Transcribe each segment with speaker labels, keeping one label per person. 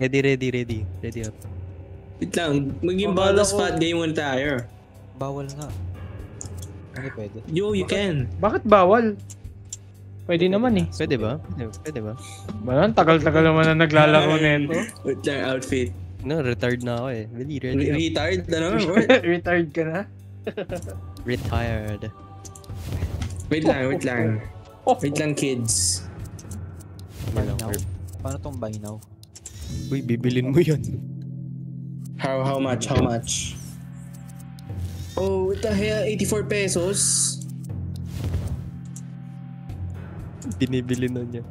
Speaker 1: Ready up.
Speaker 2: Wait lang, maging bottle spot game muna tayo.
Speaker 3: Bawal nga. Hindi pwede.
Speaker 2: Yo, you can.
Speaker 4: Bakit bawal? Pwede naman eh.
Speaker 1: Pwede ba? Pwede ba?
Speaker 4: Balan, tagal-tagal naman na naglalaro nito.
Speaker 2: Wait lang, outfit.
Speaker 1: No, retired na ako eh. Ready up.
Speaker 2: Retard? Ano?
Speaker 4: Retired ka na?
Speaker 1: Retired.
Speaker 2: Wait lang. Wait lang, kids.
Speaker 3: Buy now. Paano tong buy now?
Speaker 1: Uy, bibilin mo yan.
Speaker 2: How much? Oh, what the hell? 84 pesos?
Speaker 1: Binibili na niya.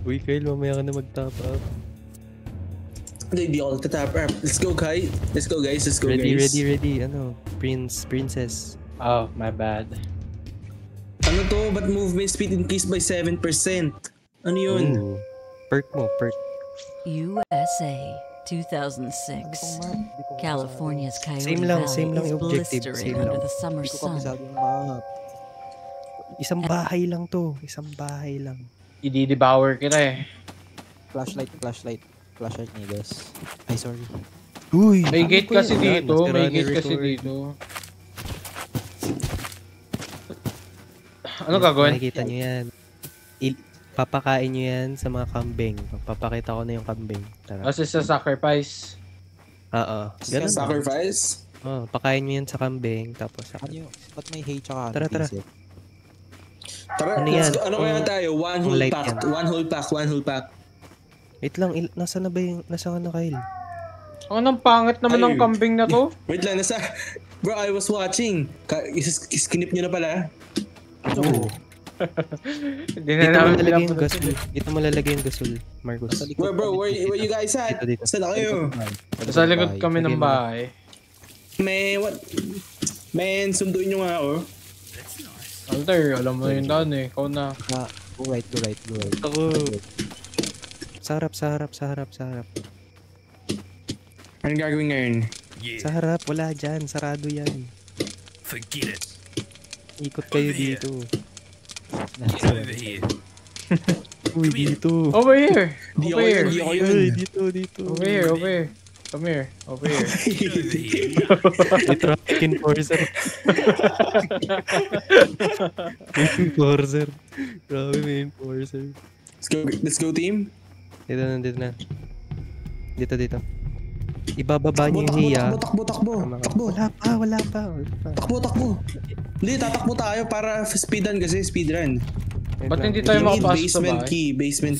Speaker 1: Uy, Kyle, mamaya ka na mag-top up.
Speaker 2: Hindi ako nagta-tap up. Let's go, guys.
Speaker 1: Ready. Ano? Princess.
Speaker 4: Oh, my bad.
Speaker 2: Ano to? Ba't movement speed increased by 7%? Ano yun?
Speaker 1: Ooh. Perk mo, perk.
Speaker 5: USA 2006. California's Coyote
Speaker 1: Same lang
Speaker 5: Valley is
Speaker 1: yung objective,
Speaker 5: blistering
Speaker 1: same
Speaker 5: under
Speaker 1: lang.
Speaker 5: the summer
Speaker 3: Hindi ko
Speaker 5: sun.
Speaker 3: kabisado yung map.
Speaker 1: Isang bahay lang to.
Speaker 4: I-devour kita eh.
Speaker 3: Flashlight ni guys. Ay, sorry.
Speaker 1: Uy!
Speaker 4: May gate kasi
Speaker 1: Yan,
Speaker 4: dito.
Speaker 1: nasira
Speaker 4: May
Speaker 1: ni
Speaker 4: gate kasi
Speaker 1: record.
Speaker 4: dito. Ano gagawin?
Speaker 1: Makikita nyo yan. Papakain nyo yan sa mga kambing. Papakita ko na yung kambing. Tara.
Speaker 4: Kasi sa sacrifice.
Speaker 1: Oo. Ganun.
Speaker 2: Sacrifice?
Speaker 1: Oh, pakain nyo yan sa kambing. Tapos
Speaker 3: Ano yung, ba't may hay tsaka
Speaker 1: Tara.
Speaker 3: visit?
Speaker 2: Tara,
Speaker 1: Ano
Speaker 2: let's
Speaker 1: yan?
Speaker 2: go. Ano kaya tayo? One whole
Speaker 1: light
Speaker 2: pack.
Speaker 1: yan.
Speaker 2: One whole pack.
Speaker 1: Wait lang, nasa na ba yung, nasa ka na, Kyle?
Speaker 4: Ang pangit naman ng
Speaker 2: Ay.
Speaker 4: kambing na to.
Speaker 2: Wait lang, Bro, I was watching. Skinip nyo na pala.
Speaker 1: Oo.
Speaker 4: Hindi
Speaker 1: Dito
Speaker 4: na namin
Speaker 1: malalagay yung
Speaker 4: pinapunta.
Speaker 1: gasol. Dito malalagay yung gasol, Marcos.
Speaker 3: Nasa likod
Speaker 2: Bro,
Speaker 3: kami.
Speaker 2: where you guys at?
Speaker 1: Dito.
Speaker 2: Saan na kayo?
Speaker 4: Sa likod kami ng
Speaker 1: Lagay mo.
Speaker 4: bahay.
Speaker 2: Man, sunduin nyo nga ako.
Speaker 4: Alter, alam mo yung daan eh. Ikaw na.
Speaker 3: Go right.
Speaker 1: Ako. Sa harap.
Speaker 2: Anong gagawin ngayon?
Speaker 1: Sa harap, wala dyan. Sarado yan.
Speaker 6: Forget it.
Speaker 1: Ikot kayo dito.
Speaker 6: Over here.
Speaker 1: Uy, dito.
Speaker 4: Over here.
Speaker 2: Di
Speaker 4: Over
Speaker 2: ako
Speaker 4: here.
Speaker 2: yun, di ako yun.
Speaker 1: Uy, dito.
Speaker 4: Over here. Come here. Over here.
Speaker 6: Over here.
Speaker 1: May traffic enforcer. Grabe, may enforcer.
Speaker 2: Let's go, team.
Speaker 1: Dito na. Dito. Ibababa niyo yung hiya.
Speaker 2: Takbo.
Speaker 1: Wala pa.
Speaker 2: Takbo. Hindi, tatakbo tayo para speedrun kasi, speedrun.
Speaker 4: Ba't hindi tayo
Speaker 2: You need
Speaker 4: makapasok sa bahay?
Speaker 2: basement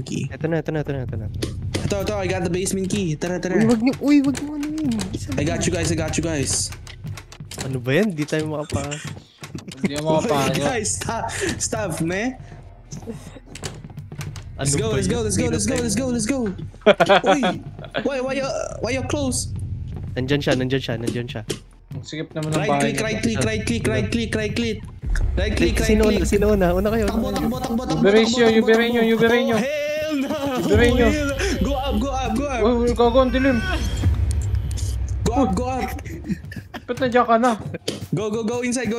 Speaker 2: key.
Speaker 1: Ito na.
Speaker 2: Ito, I got the basement key. Tara.
Speaker 1: Wag niyo ano yun.
Speaker 2: I got you guys.
Speaker 1: Ano ba yan? Di tayo makapasok.
Speaker 4: Hindi ako makapasok.
Speaker 2: Guys, stop, man.
Speaker 1: Ano
Speaker 2: Let's
Speaker 1: ba
Speaker 2: go. Uy, why you close?
Speaker 1: Nandyan siya.
Speaker 4: Ang sikip naman ng bahay.
Speaker 2: Right click.
Speaker 1: Sino una? Una kayo.
Speaker 2: Takbo.
Speaker 4: Yubereño.
Speaker 2: Hell no.
Speaker 4: Yubereño.
Speaker 2: Go up.
Speaker 4: Uy, gago, ang dilim.
Speaker 2: Go up.
Speaker 4: Ba't nandiyan ka na?
Speaker 2: Go inside.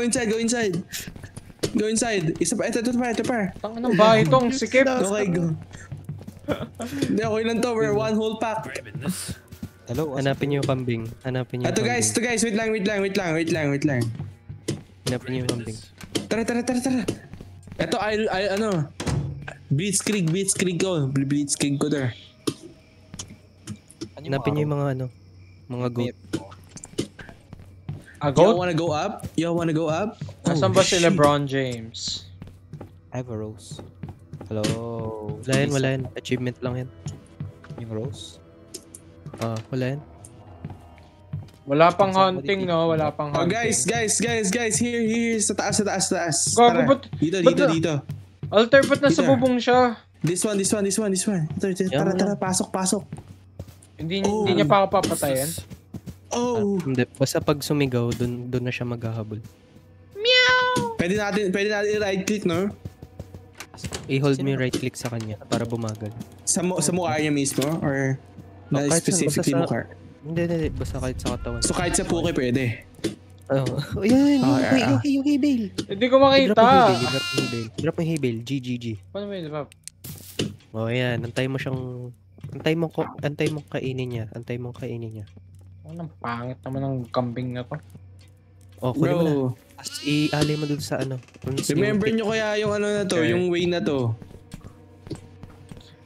Speaker 2: Go inside. Isa pa, ito pa.
Speaker 4: Tanga ng bahay to, ang sikip.
Speaker 2: Okay, go. Hindi, okay lang to. We're one whole pack.
Speaker 6: Grabbing this.
Speaker 3: Hello?
Speaker 1: Hanapin niyo yung kambing.
Speaker 2: Ito guys. Wait lang.
Speaker 1: Hanapin niyo yung kambing.
Speaker 2: Tara. Ito, ano. Blitzkrieg ko there.
Speaker 1: Hanapin niyo yung mga mga goat.
Speaker 4: A
Speaker 2: Y'all
Speaker 4: goat?
Speaker 2: wanna go up?
Speaker 4: Nasaan ba si LeBron James?
Speaker 3: I have a rose. Hello?
Speaker 1: Wala yan. Achievement lang yan.
Speaker 3: Yung rose?
Speaker 1: Wala yan.
Speaker 4: Wala pang hunting, no? Wala pang
Speaker 2: Oh,
Speaker 4: hunting.
Speaker 2: guys, here, sa taas.
Speaker 4: Gago,
Speaker 2: Tara.
Speaker 4: ba't-
Speaker 2: Dito.
Speaker 4: Alter, ba't nasa
Speaker 2: Dito.
Speaker 4: bubong siya?
Speaker 2: This one. Ito, tara, pasok.
Speaker 4: Hindi niya pa ako papatayin?
Speaker 2: Oh!
Speaker 1: Hindi. Basta pag sumigaw, dun na siya maghahabol.
Speaker 2: Pwede natin i-right click, no?
Speaker 1: I-hold mo yung right click sa kanya para bumagal.
Speaker 2: Sa mukha niya mismo? Or na
Speaker 1: kahit saan,
Speaker 2: specifically
Speaker 1: basta sa-
Speaker 2: mukha?
Speaker 1: Hindi. Basta kahit sa katawan.
Speaker 2: So kahit sa puke pwede?
Speaker 1: Oh, yan, yung hay bale.
Speaker 4: Hindi ko makita.
Speaker 1: Drop mo yung hay bale. G.
Speaker 4: Paano may drop?
Speaker 1: Oh, yan. Antay mo kainin niya.
Speaker 4: Ang pangit naman ng kambing na to.
Speaker 1: Oh, kunin mo na.
Speaker 2: Bro,
Speaker 1: Tapos i-alay mo dun sa ano. dun sa
Speaker 2: remember
Speaker 1: yung-
Speaker 2: nyo kaya yung ano na to,
Speaker 4: Okay.
Speaker 2: yung way na to.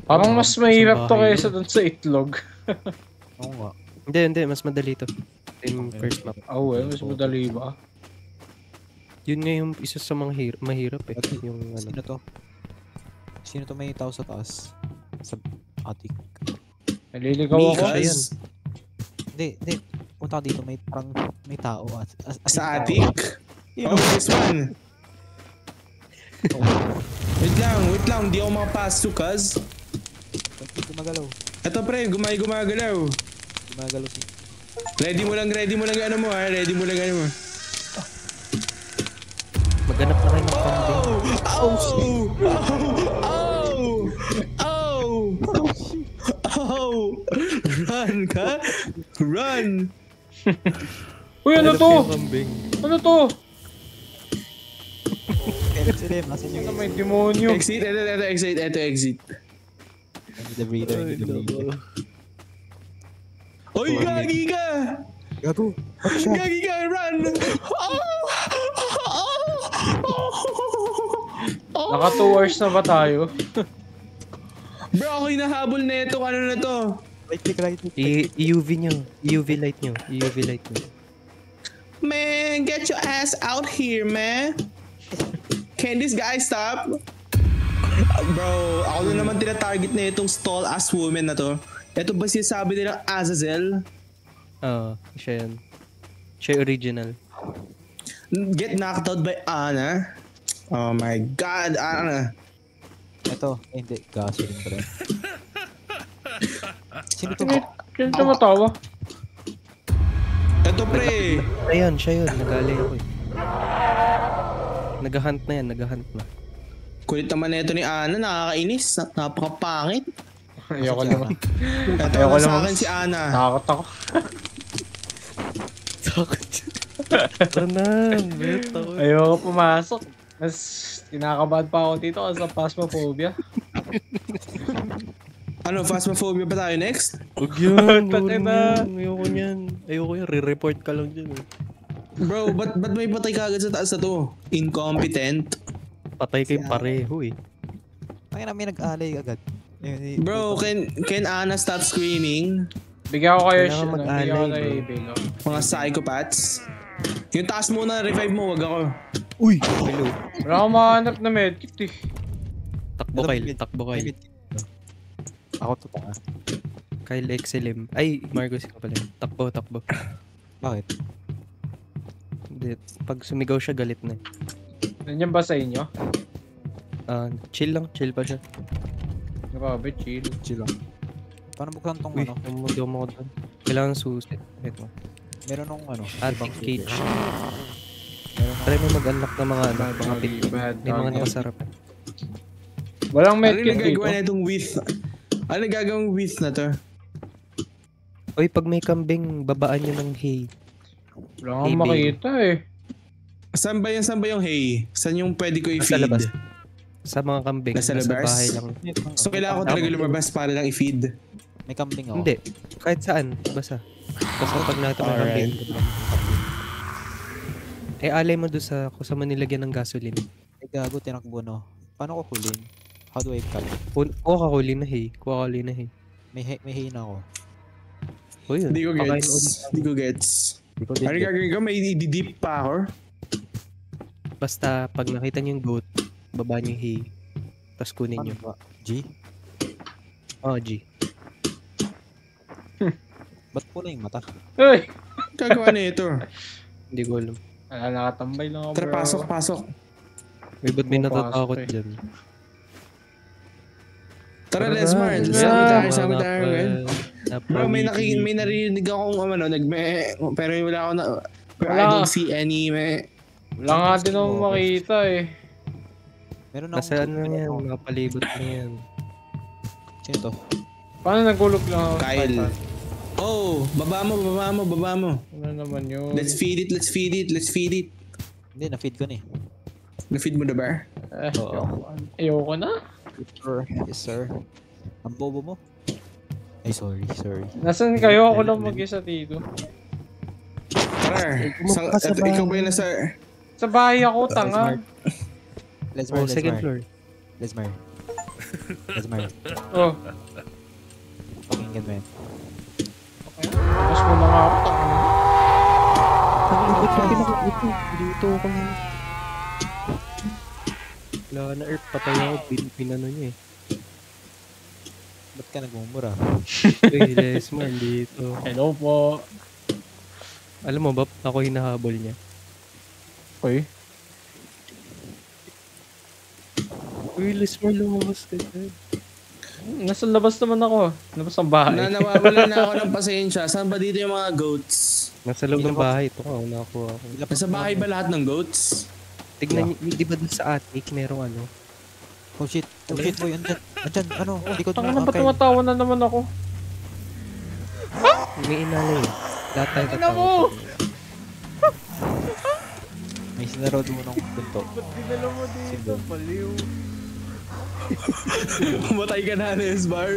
Speaker 4: Parang mas mahirap to
Speaker 1: bahay
Speaker 4: kaysa dun sa itlog.
Speaker 3: Oo nga.
Speaker 1: Hindi. Mas madali to. Yung first map.
Speaker 4: Oh, mas madali ba?
Speaker 1: Yun nga yung isa sa mga mahirap eh. Yung ano.
Speaker 3: Sino to? Sino to may tao sa taas? Sa attic.
Speaker 4: Naliligaw ako.
Speaker 1: Siya yan.
Speaker 3: Hindi. Punta ka dito, may tao at
Speaker 2: Sa attic. Oh, this one. Wait lang. Di ako makapass to, cuz.
Speaker 3: Gumagalaw.
Speaker 2: Eto pre, gumagalaw.
Speaker 3: Gumagalaw si...
Speaker 2: Ready mo lang ano mo ha.
Speaker 1: Maghanap na kayo ng kambing.
Speaker 2: Run ka? Run!
Speaker 4: Uy, ano to?
Speaker 1: yung kambing.
Speaker 4: Ano to?
Speaker 3: Sila, masan
Speaker 4: Ano
Speaker 3: yung...
Speaker 4: may demonyo?
Speaker 2: Exit, eto exit.
Speaker 3: The breeder.
Speaker 2: Oy, gagi ka!
Speaker 3: Gago.
Speaker 2: Gagi ka, run!
Speaker 4: Naka 2 hours na ba tayo?
Speaker 2: Bro, ako hinahabol na itong ano na to.
Speaker 3: Right click.
Speaker 1: I-UV nyo. UV light nyo.
Speaker 2: Man, get your ass out here, man. Can this guy stop? Bro, ako na naman tinatarget na itong stall ass woman na to. Ito ba sinasabi nilang Azazel?
Speaker 1: Oo, siya yan. Siya yung original.
Speaker 2: Get knocked out by Ana? Oh my god, Ana.
Speaker 3: Ito. Hindi. Gasoline pa rin. Sino to?
Speaker 4: Sino tumatawa?
Speaker 2: Ito pre.
Speaker 1: Siya yun. Nag-alay ako eh. Nag-hunt na.
Speaker 2: Kulit naman na ito ni Ana, nakakainis. Napakapangit.
Speaker 4: Ayoko naman.
Speaker 2: Ito
Speaker 4: Ayoko
Speaker 2: na sa
Speaker 4: naman.
Speaker 2: akin si Ana.
Speaker 4: Takot ako.
Speaker 1: Takot. Takot.
Speaker 4: Ayoko pumasok. Mas kinakabahan pa ako dito kasi sa phasmophobia.
Speaker 2: Ano, phasmophobia pa tayo next?
Speaker 1: Huwag yun.
Speaker 4: Patay na.
Speaker 1: Ayoko yan. Re-report ka lang dyan eh.
Speaker 2: Bro, ba't may patay ka agad sa taas na to? Incompetent.
Speaker 1: Patay kayong pareho eh.
Speaker 3: Ay na, may nag-alay agad.
Speaker 2: Bro, can Ana stop screaming?
Speaker 4: Bigyan ko kayo
Speaker 1: Kailangan
Speaker 4: siya.
Speaker 1: mag-alay,
Speaker 4: Bigyan ko
Speaker 1: bro.
Speaker 4: kayo Belo.
Speaker 2: Mga psychopaths. Yung taas muna, revive mo, wag ako.
Speaker 1: Uy! Hello.
Speaker 4: Wala akong mahanap na medkit eh.
Speaker 1: Takbo Kyle.
Speaker 3: Ako to pa.
Speaker 1: Kyle XLM. Ay, Marcos ka pala. Takbo.
Speaker 3: Bakit?
Speaker 1: Hindi. Pag sumigaw siya, galit na.
Speaker 4: Nandiyan ba sa inyo?
Speaker 1: Chill pa siya.
Speaker 4: Grabe, chill.
Speaker 3: Chill lang. Paano buksan tong
Speaker 1: Uy,
Speaker 3: ano?
Speaker 1: umudaw mo ko doon. Kailangan susi. Ito.
Speaker 3: Meron nung ano?
Speaker 1: Attic cage.
Speaker 3: Meron nung...
Speaker 1: Try mo mag-unlock ng mga
Speaker 4: Bad
Speaker 1: mga
Speaker 4: doggy,
Speaker 1: pit.
Speaker 4: bad
Speaker 1: May mga
Speaker 4: doggy.
Speaker 1: nakasarap.
Speaker 4: Walang
Speaker 2: Ano
Speaker 4: medkit
Speaker 2: yung
Speaker 4: dito.
Speaker 2: gagawa na itong with? Ano gagawang with na to?
Speaker 1: Uy, pag may kambing, babaan nyo ng hay.
Speaker 4: Wala akong
Speaker 1: Hey, babe.
Speaker 4: makita eh.
Speaker 2: Saan ba yung hay? Saan yung pwede ko
Speaker 1: Nasa
Speaker 2: i-feed?
Speaker 1: labas. Sa mga kambing.
Speaker 2: Nasa labas?
Speaker 1: bahay lang.
Speaker 2: So kailangan ko talaga lumabas para lang i-feed.
Speaker 3: May kambing ako.
Speaker 1: Hindi. Kahit saan. Basta pag nakita mo yung kambing. Eh, alay mo doon sa kung saan mo nilagyan ng gasoline.
Speaker 3: Ay gago, tinakbo no. Paano ko hulin? How do I cut?
Speaker 1: Kuha ka huli na hay.
Speaker 3: May hay na ako.
Speaker 1: O yun.
Speaker 2: Hindi ko
Speaker 1: Pakain
Speaker 2: gets.
Speaker 1: ulit.
Speaker 2: Hindi ko gets.
Speaker 3: Hindi ko
Speaker 2: Ano
Speaker 3: din.
Speaker 2: gagawin ko? May i-deep pa ako?
Speaker 1: Basta pag nakita nyo yung goat, baba nyo yung hay. Tapos kunin nyo.
Speaker 3: Paano ba? G?
Speaker 1: Oh, G.
Speaker 3: Ba't pula yung mata?
Speaker 4: Uy!
Speaker 2: Gagawa na ito.
Speaker 1: Hindi ko alam.
Speaker 4: Nakatambay lang ako,
Speaker 2: Tara,
Speaker 4: bro.
Speaker 2: pasok.
Speaker 1: May ba't may
Speaker 4: Pumapasok
Speaker 1: natatakot
Speaker 4: eh.
Speaker 1: dyan?
Speaker 2: Tara, Lesmar. Sama tayo, man. Bro, may narinig akong pero wala ako na... Pero I
Speaker 4: Wala.
Speaker 2: don't see any,
Speaker 4: Wala nga din ako makita eh.
Speaker 3: Meron
Speaker 1: Nasa ano lang yan, mga palibot lang yan.
Speaker 3: Sino to?
Speaker 4: Paano nagulog lang ako?
Speaker 2: Kyle. Oh, baba mo, baba mo, baba mo.
Speaker 4: Ano naman yun?
Speaker 2: Let's feed it, let's feed it, let's feed it.
Speaker 3: Hindi, na-feed ko na eh.
Speaker 2: Na-feed mo na ba?
Speaker 3: Oo.
Speaker 4: Ayoko na.
Speaker 3: Yes, sir. Yes, sir. Ang bobo mo. Ay, sorry.
Speaker 4: Nasaan kayo? Ako lang mag-isa dito.
Speaker 2: Tara, ikaw ba yung nasa...
Speaker 4: Sa bahay ako, tanga.
Speaker 3: Lesmar,
Speaker 1: second floor.
Speaker 3: Lesmar.
Speaker 4: Oh.
Speaker 3: Pakinggan mo yan.
Speaker 4: Mas mo na nga ako, tanga.
Speaker 1: Dito ako na. Wala na Earth, patay ako. Pinano niya eh.
Speaker 3: Ba't ka nagmumura?
Speaker 1: Uy, Lesmar, dito.
Speaker 4: Hello po.
Speaker 1: Alam mo ba, ako hinahabol niya.
Speaker 4: Uy.
Speaker 1: Uy, Lesmar, lumabas ka dyan.
Speaker 4: Nasa labas naman ako. Labas ang bahay.
Speaker 2: Nawawala na ako ng pasensya. Saan ba dito yung mga goats?
Speaker 1: Nasa loob ng bahay. Ito ako, nakuha ako.
Speaker 2: Nasa bahay ba lahat ng goats?
Speaker 1: Tignan niyo, di ba dun sa attic, merong ano?
Speaker 3: Oh shit boy, andyan, ano, likod mo.
Speaker 4: Tanga na ba tumatawa na naman ako?
Speaker 1: May inalay eh. Lahat tayo
Speaker 4: Tingnan mo!
Speaker 1: tatawa.
Speaker 3: May sinaraw doon ng pinto.
Speaker 4: Ba't dinala mo dito? Baliw.
Speaker 2: Pumatay ka na, Lesmar.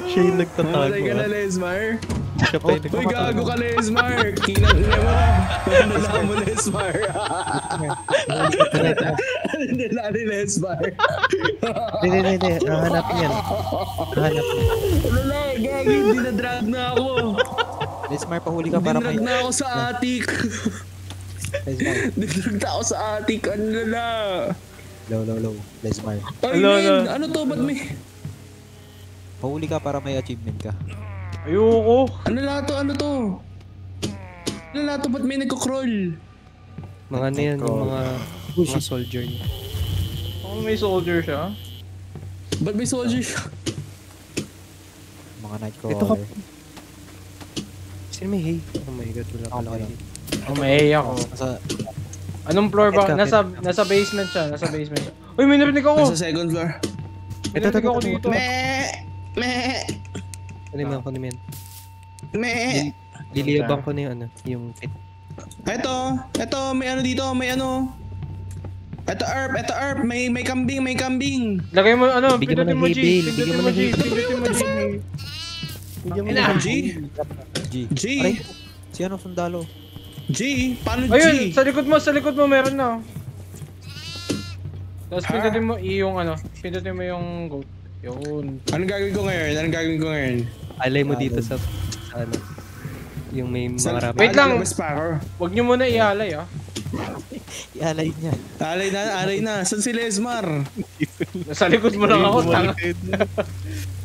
Speaker 1: Siya yung nagtatago.
Speaker 2: Pumatay ka na, Lesmar.
Speaker 1: Siya pa yung
Speaker 2: Uy, gago ka, Lesmar. Kinang ina mo. Nandala mo, Lesmar. Nandala ni Lesmar.
Speaker 1: Hindi. Hahanapin yan. Hahanapin.
Speaker 2: Wala, gagi. Dinadrag na ako.
Speaker 3: Lesmar, pahuli ka para may...
Speaker 2: Dinadrag na ako sa attic.
Speaker 3: Lesmar,
Speaker 2: Dinadrag na ako sa attic. Ano na?
Speaker 3: low. Lesmar.
Speaker 2: Ay,
Speaker 4: Hello,
Speaker 2: men.
Speaker 4: hello.
Speaker 2: Ano to? Ba't may...
Speaker 3: Pahuli ka para may achievement ka.
Speaker 4: Ayoko.
Speaker 2: Ano lahat to? Ano to? Ano lahat to? Ba't may nagko-crawl?
Speaker 1: Mga ano yan, yung mga soldier niya.
Speaker 4: Ako may soldier siya.
Speaker 2: Ba't may soldier siya?
Speaker 3: Mga
Speaker 1: Ito ka.
Speaker 3: nightcrawler.
Speaker 1: Sino may hay? Oh my god, wala pala
Speaker 3: Okay.
Speaker 1: kayo.
Speaker 4: Oh, may ako.
Speaker 3: Nasa...
Speaker 4: Anong floor ba?
Speaker 1: Bakit ka?
Speaker 4: Nasa basement siya. Nasa basement siya. Uy, may narinig ako!
Speaker 2: Nasa second floor.
Speaker 4: May narinig ako dito.
Speaker 1: Kunin mo yan.
Speaker 2: Meh.
Speaker 1: Liliyabang ko na yung ano, yung pit.
Speaker 2: Ito, may ano dito, may ano. Ito herb, may kambing.
Speaker 4: Lagay mo, ano,
Speaker 1: Bigyan mo
Speaker 4: pindutin
Speaker 1: ng
Speaker 4: mo,
Speaker 1: hay,
Speaker 4: G.
Speaker 1: Bill.
Speaker 4: Pindutin
Speaker 1: Bigyan mo
Speaker 4: mo,
Speaker 1: ng
Speaker 4: G.
Speaker 1: hay.
Speaker 4: Pindutin mo, G.
Speaker 1: Bigyan mo
Speaker 2: Ina,
Speaker 1: na.
Speaker 2: G.
Speaker 3: G.
Speaker 2: G.
Speaker 3: Si ano sundalo?
Speaker 2: G. Paano
Speaker 4: Ayun,
Speaker 2: G?
Speaker 4: sa likod mo, meron na. Tapos pindutin mo, yung ano, pindutin mo yung goat. Yun.
Speaker 2: Anong gagawin ko ngayon?
Speaker 1: Alay mo dito sa ano. Yung may mga rabbit.
Speaker 4: Wait lang.
Speaker 2: Labas pa ako.
Speaker 4: Huwag nyo muna ialay, ah.
Speaker 3: Ialay niya.
Speaker 2: Alay na. Saan si Lesmar?
Speaker 4: Nasa likod mo lang ako, tanga.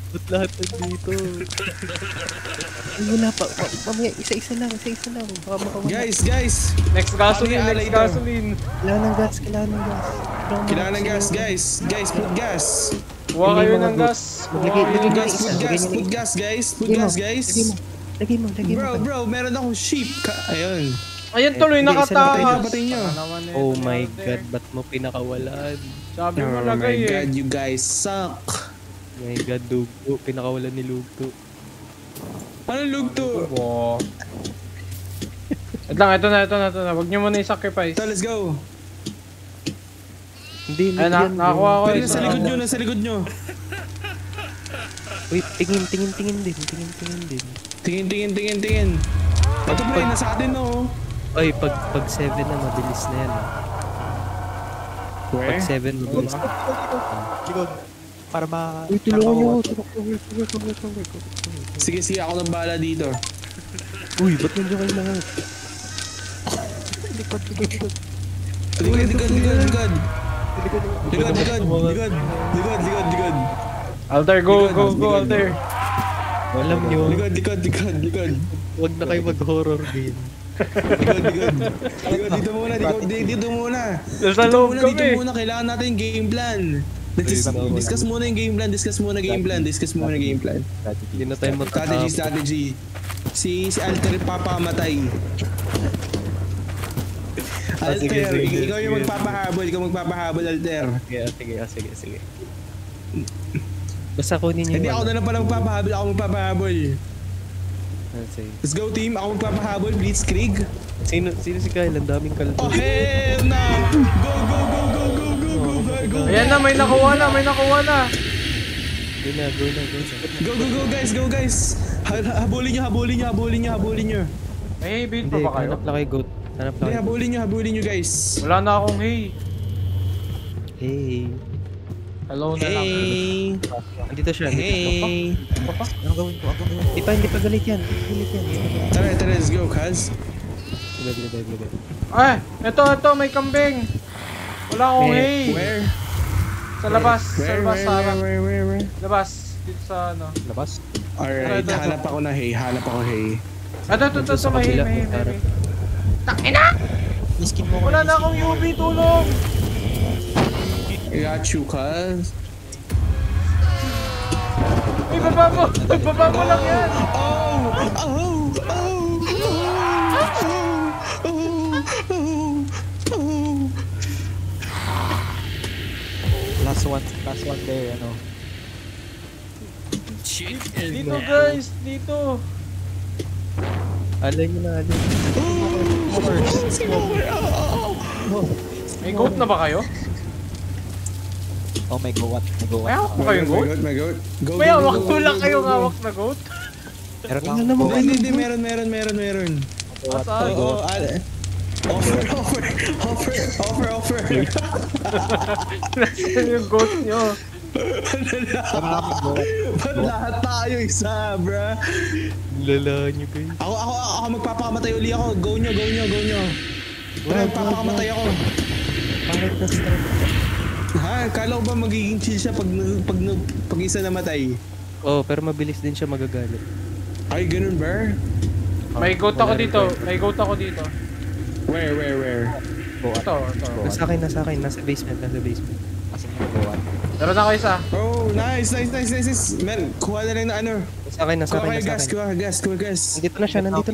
Speaker 1: Ba't lahat nandito? Ay, wala pa. Mamaya, isa-isa lang. Baka makawala.
Speaker 2: Guys.
Speaker 4: Next gasoline,
Speaker 2: Paano
Speaker 4: next
Speaker 2: ialay
Speaker 4: gasoline.
Speaker 1: Kailangan ng gas.
Speaker 2: Kailangan ng gas, guys. Guys, put gas.
Speaker 4: Kuha kayo ng gas. Kuha
Speaker 1: Lagay-
Speaker 4: kayo
Speaker 1: lagay
Speaker 4: ng
Speaker 1: mo
Speaker 4: gas.
Speaker 1: isa.
Speaker 2: Put gas, guys.
Speaker 1: Lagay mo.
Speaker 2: Bro, meron akong sheep. Ayun.
Speaker 4: Ayan tuloy,
Speaker 1: Hindi, isa lang tayo.
Speaker 4: nakatakas.
Speaker 2: Patay nyo.
Speaker 4: Naman eh,
Speaker 1: Oh my
Speaker 4: Ate.
Speaker 1: god, ba't mo pinakawalan?
Speaker 4: Sabi mo
Speaker 2: Oh my
Speaker 4: lagay eh.
Speaker 2: god, you guys suck.
Speaker 1: My god, Lugto. Pinakawalan ni Lugto.
Speaker 2: Ano lug to?
Speaker 4: Wow. Ito na. Huwag nyo muna i-sacrifice.
Speaker 2: So, let's go.
Speaker 1: Hindi,
Speaker 4: Ayun na, nakakuha ko
Speaker 2: Pero
Speaker 4: eh.
Speaker 2: nasa likod nyo.
Speaker 1: Wait, tingin din.
Speaker 2: Tingin. Ito pre, nasa atin no.
Speaker 1: Oy, pag 7 na, mabilis na yan. Pag 7, mabilis na.
Speaker 3: Likod. Para ma...
Speaker 1: Uy, tulungan niyo ako.
Speaker 2: Sige, ako ng bala dito.
Speaker 1: Uy, ba't nandiyan kayo lahat?
Speaker 3: Likod.
Speaker 2: Likod.
Speaker 4: Alter, go, Alter.
Speaker 1: Alam nyo,
Speaker 2: Likod.
Speaker 1: huwag na kayo mag-horror game.
Speaker 2: Likod, dito muna.
Speaker 4: Nasa loob
Speaker 2: Dito
Speaker 4: kami.
Speaker 2: muna, kailangan natin yung game plan. Discuss muna yung game plan.
Speaker 1: Hindi na tayo magkatapos.
Speaker 2: Strategy. Si Alter papamatay.
Speaker 1: Sige,
Speaker 2: Alter,
Speaker 1: sige,
Speaker 2: ikaw yung
Speaker 1: sige.
Speaker 2: magpapahabol, Alter.
Speaker 1: Sige. Basta kunin niyo
Speaker 2: Hindi
Speaker 1: yung
Speaker 2: ako
Speaker 1: ano.
Speaker 2: na lang pala magpapahabol, ako magpapahabol. Let's go team, ako magpapahabol, Blitzkrieg.
Speaker 1: Sino si Kyle? Ang daming kalbo.
Speaker 2: Oh hell no! Go, go, go, go, go, go, go, go.
Speaker 4: Ayan na, may nakuha na.
Speaker 1: Go na.
Speaker 2: Go, go, go guys, go guys. Habulin nyo.
Speaker 4: May build pa ba kayo?
Speaker 1: Hanap lang kay Goat.
Speaker 2: Hindi, habulin nyo guys.
Speaker 4: Wala na akong hay.
Speaker 1: Hey.
Speaker 4: Hello na lang.
Speaker 2: Hey!
Speaker 1: Andito siya.
Speaker 2: Hey!
Speaker 3: Anong gawin ko?
Speaker 1: Hindi pa galit yan.
Speaker 2: Tara, let's go, cuz.
Speaker 1: Bilay.
Speaker 4: Ay, eto, may kambing. Wala akong hay.
Speaker 2: Where?
Speaker 4: Sa labas, Sarah.
Speaker 2: Where?
Speaker 4: Labas, dito sa ano.
Speaker 3: Labas?
Speaker 2: Alright, hanap ako na hay.
Speaker 4: Ito, may hay. Takina!
Speaker 3: Miskin mo
Speaker 4: Wala na akong UV, tulong!
Speaker 2: I got you, cuz.
Speaker 4: Ay, baba mo lang yan!
Speaker 3: Last one there, ano.
Speaker 6: Shit.
Speaker 4: Dito guys, dito!
Speaker 1: Alay nyo na.
Speaker 4: May goat na ba kayo?
Speaker 3: Oh my god,
Speaker 4: May hawak ba kayong goat?
Speaker 2: My goat. Go,
Speaker 4: May
Speaker 2: go,
Speaker 4: hawak
Speaker 2: go,
Speaker 4: ko
Speaker 2: go,
Speaker 4: lang
Speaker 2: go,
Speaker 4: kayong
Speaker 2: go, go.
Speaker 4: hawak na goat?
Speaker 3: Meron na
Speaker 1: Ano mo?
Speaker 2: Hindi, meron.
Speaker 4: Saan?
Speaker 2: Offer.
Speaker 4: Nasaan yung goat nyo?
Speaker 2: Ba't lahat tayo isa, bruh?
Speaker 1: Lala nyo guys.
Speaker 2: Ako magpapakamatay uli ako. Go nyo. Magpapakamatay ako.
Speaker 1: Bakit na-start?
Speaker 2: Ha? Kala ko ba magiging chill siya pag isa namatay?
Speaker 1: Oh, pero mabilis din siya magagalit.
Speaker 2: Ay, ganun ba?
Speaker 4: May goat ako dito.
Speaker 2: Where?
Speaker 4: Ito.
Speaker 1: Nasa akin. Nasa basement.
Speaker 3: Asan yung gawan?
Speaker 4: Meron ako isa.
Speaker 2: Oh, nice. Man, kuha na lang na ano.
Speaker 1: Nasa akin.
Speaker 2: Kuha gas.
Speaker 1: Nandito na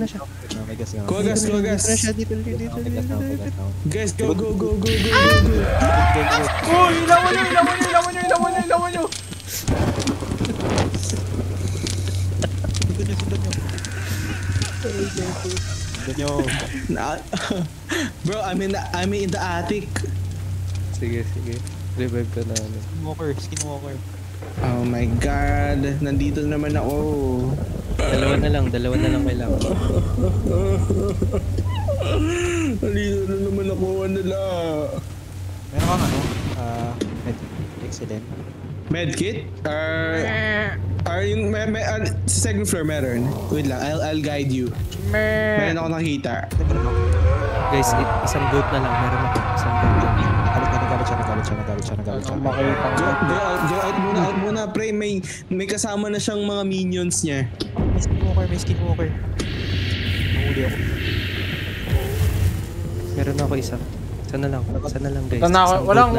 Speaker 1: siya.
Speaker 3: May gas nga.
Speaker 2: Kuha gas.
Speaker 1: Dito na siya. Dito.
Speaker 3: May gas na.
Speaker 2: Guys, go.
Speaker 4: Uy, ilawan nyo!
Speaker 2: Bro, I'm in the attic.
Speaker 1: Sige. Revive ka na.
Speaker 3: Skinwalker.
Speaker 2: Oh my god, nandito naman ako.
Speaker 1: Dalawa na lang kailangan.
Speaker 2: Nandito na naman ako, nila.
Speaker 3: Meron kang ano? Excellent.
Speaker 2: Medkit? Sa second floor meron. Wait lang, I'll guide you. Meron ako nakita.
Speaker 1: Guys, isang goat na lang. Meron ako. Isang goat lang.
Speaker 3: Nagalit siya.
Speaker 2: Go out muna, pre. May kasama na siyang mga minions niya.
Speaker 3: May skinwalker. Nahuli ako.
Speaker 1: Meron ako isa. Isa na lang guys.
Speaker 4: Wala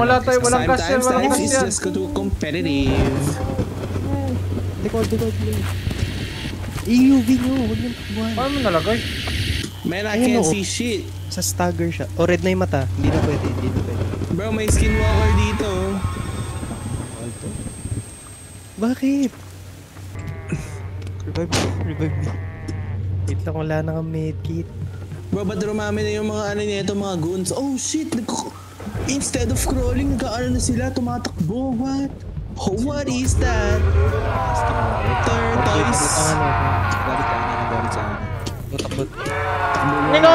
Speaker 4: gas yan.
Speaker 2: Sometimes it's just too competitive.
Speaker 1: Record. EUV nyo. Huwag nyo takbuhan.
Speaker 4: Paano mo nalagay?
Speaker 2: Man, I
Speaker 1: Ayun,
Speaker 2: can't
Speaker 1: oo.
Speaker 2: see shit.
Speaker 1: Sa stagger siya. O, red na yung mata. Hindi na pwede.
Speaker 2: Bro, may skinwalker dito.
Speaker 1: Bakit? Revive me. Wait lang, wala na kang medkit.
Speaker 2: Bro, ba't rumami na yung mga nito, mga goons? Oh shit! Instead of crawling, nag-ano na sila, tumatakbo. What? What is that? Tortoise.
Speaker 3: Galit sa akin.
Speaker 1: Takbot.
Speaker 4: Nino!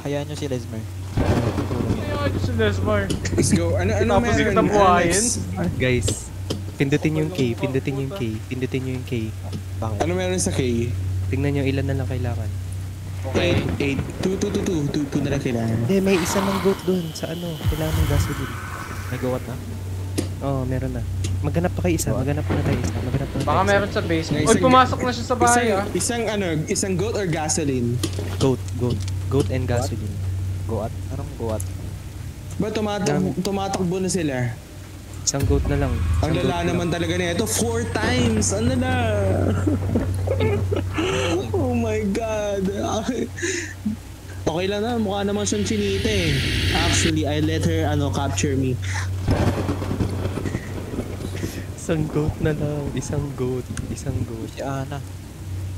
Speaker 3: Hayaan nyo si Lesmer.
Speaker 4: Ayun si Lesmar.
Speaker 2: Let's go. Ano
Speaker 4: Tapos
Speaker 2: meron?
Speaker 4: kita buhayin?
Speaker 1: Guys, pindutin yung K.
Speaker 3: Bakit?
Speaker 2: Ano meron sa K?
Speaker 1: Tingnan nyo ilan na lang kailangan.
Speaker 2: 8, 2 na lang kailangan.
Speaker 1: Hindi, may isa ng goat dun sa ano. Kailangan ng gasoline.
Speaker 3: May gawat na?
Speaker 1: Oo, meron na. Maghanap pa kayo isa. Maghanap pa na tayo isa.
Speaker 4: Baka meron sa basement.
Speaker 2: Isang-
Speaker 4: Uy, pumasok na siya sa bahay ah.
Speaker 2: Isang goat or gasoline?
Speaker 1: Goat and gasoline.
Speaker 3: Goat? Anong goat?
Speaker 2: Ba tumatakbo na sila?
Speaker 1: Isang goat na lang.
Speaker 2: Ang lala naman talaga na ito. 4 times! Ano na? Oh my god. Okay lang na. Mukha naman siyang chinita eh. Actually, I let her capture me.
Speaker 1: Isang goat na lang. Isang goat. Isang goat.
Speaker 3: Si Ana.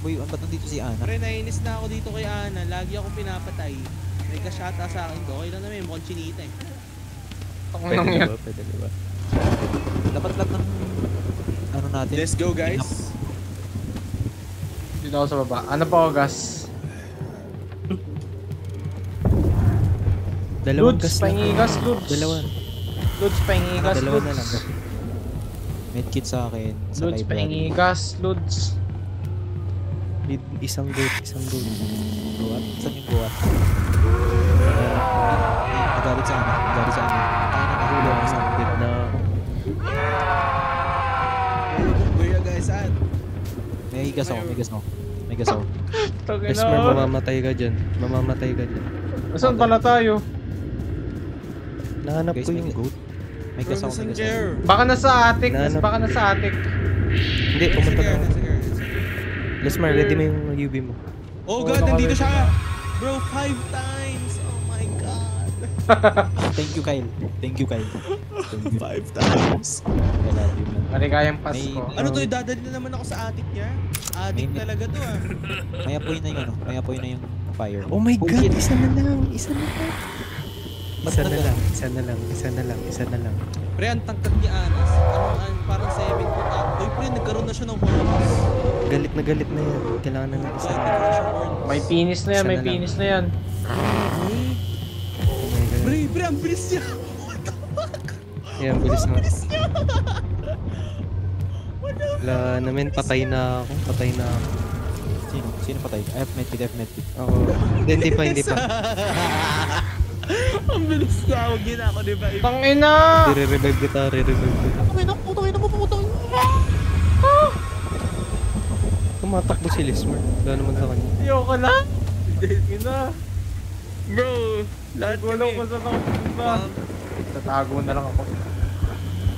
Speaker 3: Uy, ba't nandito si Ana?
Speaker 2: Pre, nainis na ako dito kay Ana. Lagi ako pinapatay. May ka-shota sa akin ko. Okay lang naman, mukhang chinita eh.
Speaker 4: Ang
Speaker 1: Pwede
Speaker 4: nang
Speaker 1: na
Speaker 4: yan.
Speaker 1: ba? Pwede na ba?
Speaker 3: Dapat lang ng... Ano natin?
Speaker 2: Let's go, guys.
Speaker 4: Dito ako sa baba. Ano pa ako, gas?
Speaker 1: Dalawang
Speaker 4: Lods,
Speaker 1: gas
Speaker 4: pahingi
Speaker 1: lang.
Speaker 4: gas, Lods.
Speaker 1: Dalawa.
Speaker 4: Lods, pahingi gas,
Speaker 1: Dalawa na lang.
Speaker 4: Lods.
Speaker 3: Medkit sa akin. Sa
Speaker 4: Lods,
Speaker 3: library.
Speaker 4: pahingi gas, Lods.
Speaker 1: Isang goat. Isang goat.
Speaker 3: Goat? Saan yung goat? Nagalit sa Ana. Nagalit sa Ana. Tayo na nahuli ako sa
Speaker 1: Good na.
Speaker 2: Kuya, guys, saan?
Speaker 3: May gas ako. May gas ako. May gas ako.
Speaker 4: Tangina.
Speaker 1: Esmer, mamamatay ka dyan. Mamamatay ka dyan.
Speaker 4: Saan pala tayo?
Speaker 1: Nahanap
Speaker 3: Guys,
Speaker 1: ko
Speaker 3: may
Speaker 1: yung goat.
Speaker 3: May gas ako. May gas ako.
Speaker 4: Baka nasa attic.
Speaker 1: Nanap.
Speaker 4: Baka nasa attic.
Speaker 1: Hindi, pumunta ka. Lesmar, ready mo yung UV mo.
Speaker 2: Oh
Speaker 4: Oo,
Speaker 2: god, nandito
Speaker 4: naka-ready
Speaker 2: siya!
Speaker 4: na.
Speaker 2: Bro, 5 times! Oh my god!
Speaker 3: Thank you, Kyle. Thank you, Kyle.
Speaker 2: 5 times!
Speaker 3: I love you, man.
Speaker 4: Maligayang
Speaker 3: May-
Speaker 4: Pasko.
Speaker 2: Ano to, dadali na naman ako sa attic niya? Attic
Speaker 3: May-
Speaker 2: talaga to ah.
Speaker 3: May apoy na yun, ano? May apoy na yung fire.
Speaker 1: Oh my God,
Speaker 3: shit.
Speaker 1: isa na lang. Isa na lang.
Speaker 3: Ba't
Speaker 1: Isa na
Speaker 3: naga-
Speaker 1: lang. Isa na lang. Isa na lang. Isa na lang.
Speaker 2: Pre, ang tangkad ni Anas. Parang 7 foot up. Uy, pre, nagkaroon na siya ng horns.
Speaker 1: Galit na yan. Kailangan na ng isa.
Speaker 2: Nagkaroon na siya ng horns.
Speaker 4: May penis na yan,
Speaker 1: Isa
Speaker 4: may
Speaker 1: na lang.
Speaker 4: penis na yan.
Speaker 1: Oh my God.
Speaker 2: Pre, ang bilis niya!
Speaker 1: Yan, bilis na. Wala naman, patay na ako. Patay na ako.
Speaker 3: Sino? Sino patay? I have medkit, I have medkit.
Speaker 1: Ako. Hindi pa, hindi pa.
Speaker 2: Ang bilis niya ako, ginako, di ba?
Speaker 4: Tangina!
Speaker 1: Re-revive kita, re-revive kita. Tumatakbo si Lismer. Wala naman sa kanya.
Speaker 4: Ayoko na! Ina!
Speaker 2: Bro, lahat
Speaker 4: Gulong ko sa tangina. Tatago na lang ako.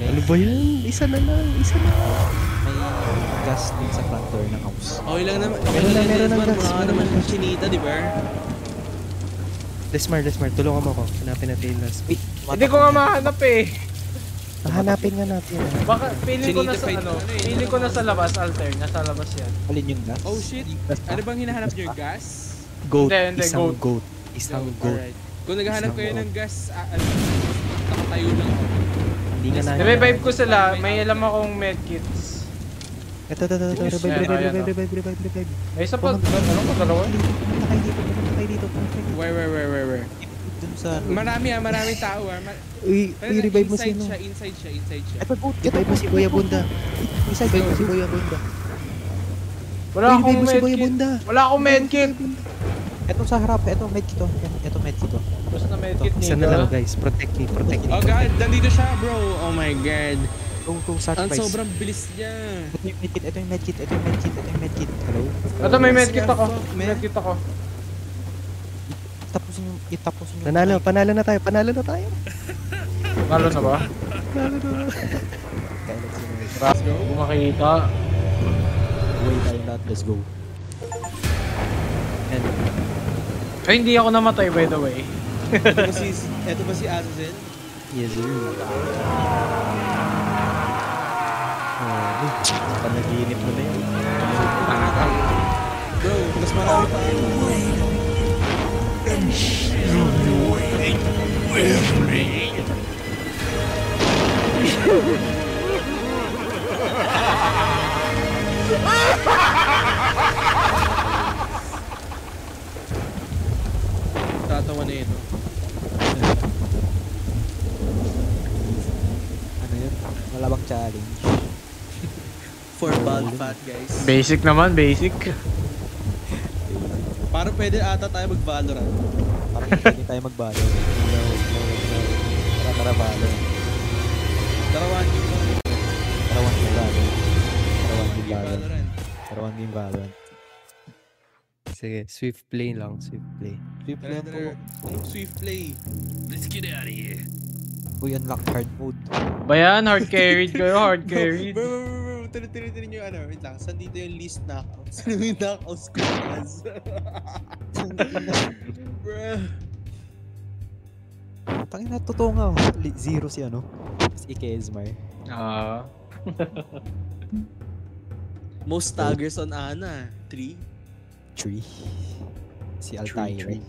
Speaker 1: Ano ba yan? Isa na lang. Isa na lang.
Speaker 3: May gas din sa front door ng house.
Speaker 2: Okay lang naman.
Speaker 1: Meron na, meron ng gas,
Speaker 2: Mukha
Speaker 1: meron
Speaker 2: naman
Speaker 1: ng
Speaker 2: yung chinita, di ba?
Speaker 1: Lismer, tulungan mo ako. Hanapin natin yung last.
Speaker 4: Hindi ko nga mahanap eh.
Speaker 1: Hanapin nga natin.
Speaker 4: Baka feeling ko
Speaker 2: Chinita
Speaker 4: nasa
Speaker 2: fight
Speaker 4: ano,
Speaker 2: ano eh.
Speaker 4: feeling ko nasa labas, Alter. Nasa labas yan.
Speaker 3: Alin yung gas?
Speaker 2: Oh shit. Ano bang hinahanap niyo? Gas?
Speaker 1: Goat.
Speaker 4: Hindi,
Speaker 1: Isang
Speaker 4: goat.
Speaker 1: goat. Isang goat.
Speaker 2: Alright. Kung naghahanap
Speaker 1: Isang
Speaker 2: kayo
Speaker 1: goat.
Speaker 2: ng gas, nakatayo lang ako.
Speaker 1: Hindi nga na.
Speaker 4: Revive ko sila, may alam akong medkits.
Speaker 1: Ito. Revive.
Speaker 4: Ay, isa pa, ano ko, dalawa?
Speaker 1: Pumunta kayo dito.
Speaker 2: Where?
Speaker 3: Dun sa...
Speaker 2: Maraming tao ah.
Speaker 1: Uy, revive mo si ano.
Speaker 2: Inside siya.
Speaker 1: Revive mo si Boya Bunda. Revive mo si Boya Bunda.
Speaker 4: Wala
Speaker 1: Uy,
Speaker 4: akong
Speaker 1: revive mo si Boya
Speaker 4: medkit.
Speaker 1: Bunda.
Speaker 4: Wala akong medkit.
Speaker 3: Eto sa harap, eto medkit to. Eto medkit to.
Speaker 4: Basta na medkit
Speaker 1: Isa na lang guys. Protect me.
Speaker 2: Oh god, nandito siya bro. Oh my god.
Speaker 3: Go,
Speaker 2: Ang
Speaker 3: sacrifice.
Speaker 2: sobrang bilis niya.
Speaker 3: Ito yung medkit. Hello?
Speaker 4: Ito, may medkit ako.
Speaker 2: Fuck,
Speaker 4: May
Speaker 2: man.
Speaker 4: medkit ako.
Speaker 3: Itapusin yung...
Speaker 1: Panalo na tayo.
Speaker 4: Lalo na ba?
Speaker 3: Kailan sino yun?
Speaker 4: Let's go. Kung makikita.
Speaker 3: Away tayo lahat, let's go.
Speaker 1: Yan.
Speaker 4: Ay, hindi ako namatay by the way.
Speaker 2: Ito ba si Azazel?
Speaker 1: Yes sir. Panaginip mo na yan.
Speaker 2: Bro, mas marami pa. Tatawa na ito.
Speaker 3: Ano yun? Wala bang challenge?
Speaker 2: For bald fat guys.
Speaker 4: Basic naman, basic.
Speaker 2: Parang pwede ata tayo mag-Valorant.
Speaker 3: Parang hindi tayo magbalo. Tara balo.
Speaker 2: Darawan yung
Speaker 3: Tarawan game balo.
Speaker 2: Valorant.
Speaker 3: Tarawan game balo.
Speaker 1: Sige, swift play lang. Swift play.
Speaker 3: Swift lang po.
Speaker 2: Anong swift play?
Speaker 6: Let's get out of here.
Speaker 3: Uy, unlock hard mode.
Speaker 4: Bayan, hard carried kayo, hard carried.
Speaker 2: Bro, tinitin nyo ano, wait lang, saan dito yung least knockouts? Ano yung knockouts ko? Bro.
Speaker 3: Tangina, totoo nga. 0 si ano. Si Kezmar.
Speaker 2: Most staggers on Ana. 3.
Speaker 3: 3. Si Altair.